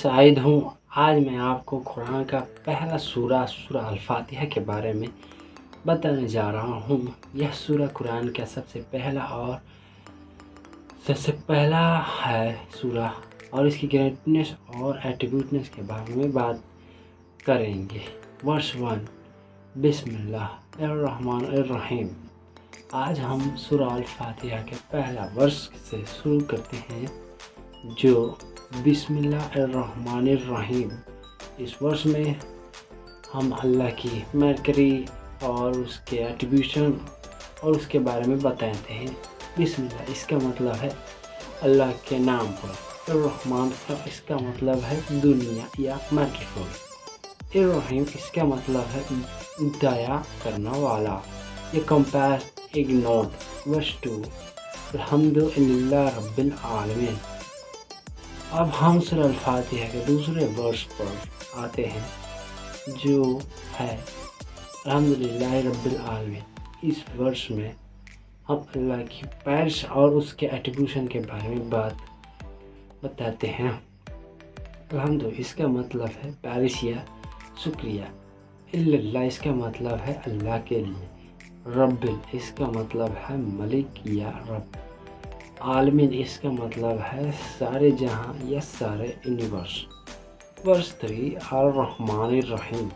شاہد ہوں۔ آج میں آپ کو قرآن کا پہلا سورہ الفاتحہ کے بارے میں بتانے جا رہا ہوں۔ یہ سورہ قرآن کا سب سے پہلا ہے سورہ، اور اس کی گریٹنس اور ایٹریبیوٹنس کے بارے میں بات کریں گے۔ ورس 1، بسم اللہ الرحمن الرحیم۔ آج ہم سورہ الفاتحہ کے پہلا ورس سے شروع کرتے ہیں، جو بسم اللہ الرحمن الرحیم۔ اس ورس میں ہم اللہ کی مرکری اور اس کے ایٹریبیوشن اور اس کے بارے میں بتاتے ہیں۔ بسم اللہ اس کا مطلب ہے اللہ کے نام پر، الرحمن اس کا مطلب ہے دنیا یا مرکفول، الرحیم اس کا مطلب ہے دیا کرنا والا یا کمپیس اگنورڈ۔ ورس 2، الحمدللہ رب العالمین۔ اب ہم سورہ الفاتحہ کے دوسرے ورس پر آتے ہیں، جو ہے الحمدللہ رب العالمین۔ اس ورس میں ہم اللہ کی پیرس اور اس کے ایٹریبیوشن کے بارے میں بتاتے ہیں۔ الحمد اس کا مطلب ہے پیرس یا شکریہ، اللہ اس کا مطلب ہے اللہ کے لیے، رب اس کا مطلب ہے ملک یا رب، عالمین اس کا مطلب ہے سارے جہاں یا سارے یونیورس۔ ورس 3، الرحمن الرحیم۔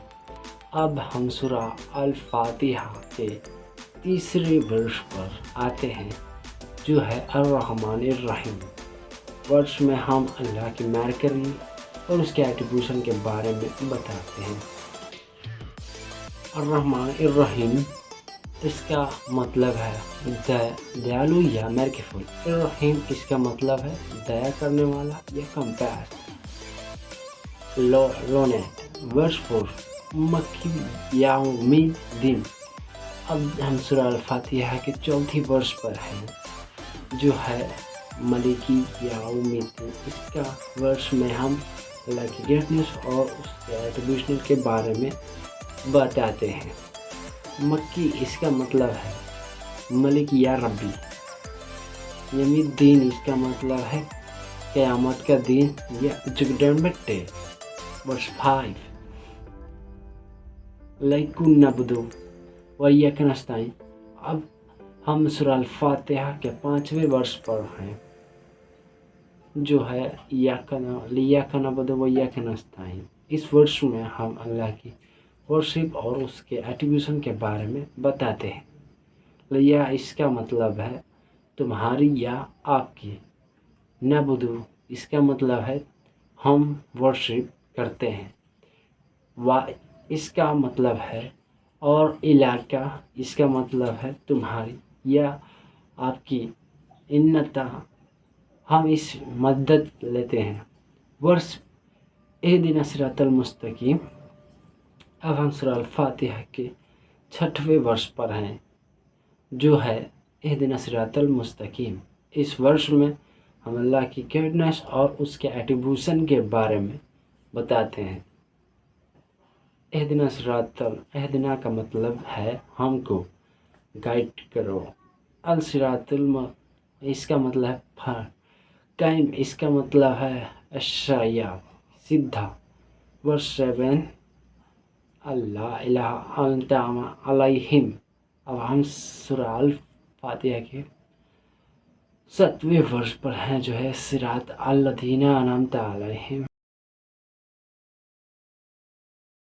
اب ہم سورہ الفاتحہ کے تیسرے ورس پر آتے ہیں، جو ہے الرحمن الرحیم۔ ورس میں ہم اللہ کی مرکری اور اس کے ایٹریبیوشن کے بارے میں بتاتے ہیں۔ الرحمن الرحیم اس کا مطلب ہے دیالو یا مرکفول، الرحیم اس کا مطلب ہے دیا کرنے والا یا کمپیس لونیٹ۔ ورس 4، مکی یوم الدین۔ اب ہم سورہ الفاتحہ کے چوتھی ورس پر ہیں، جو ہے ملکی یوم الدین۔ اس کا ورس میں ہم اللہ کی گریٹنس اور اس کے ایٹریبیوشن کے بارے میں بتاتے ہیں۔ مکی اس کا مطلب ہے ملک یا ربی، یوم الدین اس کا مطلب ہے قیامت کا دن یا ججمنٹ ڈے۔ ورس 5، ایاک نعبد و ایاک نستعین۔ اب ہم سورہ الفاتحہ کے پانچویں ورس پر ہیں، جو ہے ایاک نعبد و ایاک نستعین۔ اس ورس میں ہم اللہ کی ورشپ اور اس کے ایٹریبیوشن کے بارے میں بتاتے ہیں۔ لیا اس کا مطلب ہے تمہاری یا آپ کی، نعبدو اس کا مطلب ہے ہم ورشپ کرتے ہیں، اس کا مطلب ہے اور علاقہ اس کا مطلب ہے تمہاری یا آپ کی، انتا ہم اس مدد لیتے ہیں۔ ورس اہدنا الصراط المستقیم۔ اب ہم سورہ الفاتحہ کے چھٹویں ورس پر ہیں، جو ہے اہدنا الصراط المستقیم۔ اس ورس میں ہم اللہ کی گائیڈنس اور اس کے ایٹریبیوشن کے بارے میں بتاتے ہیں۔ اہدنا کا مطلب ہے ہم کو گائیڈ کرو، الصراط اس کا مطلب ہے قائم اس کا مطلب ہے اشیا سیدھا۔ ورس 7، اللہ الہ انعم علیہم۔ اب ہم سورہ الفاتحہ کے 7ویں ورس پر ہیں، جو ہے صراط الذین انعمت علیہم۔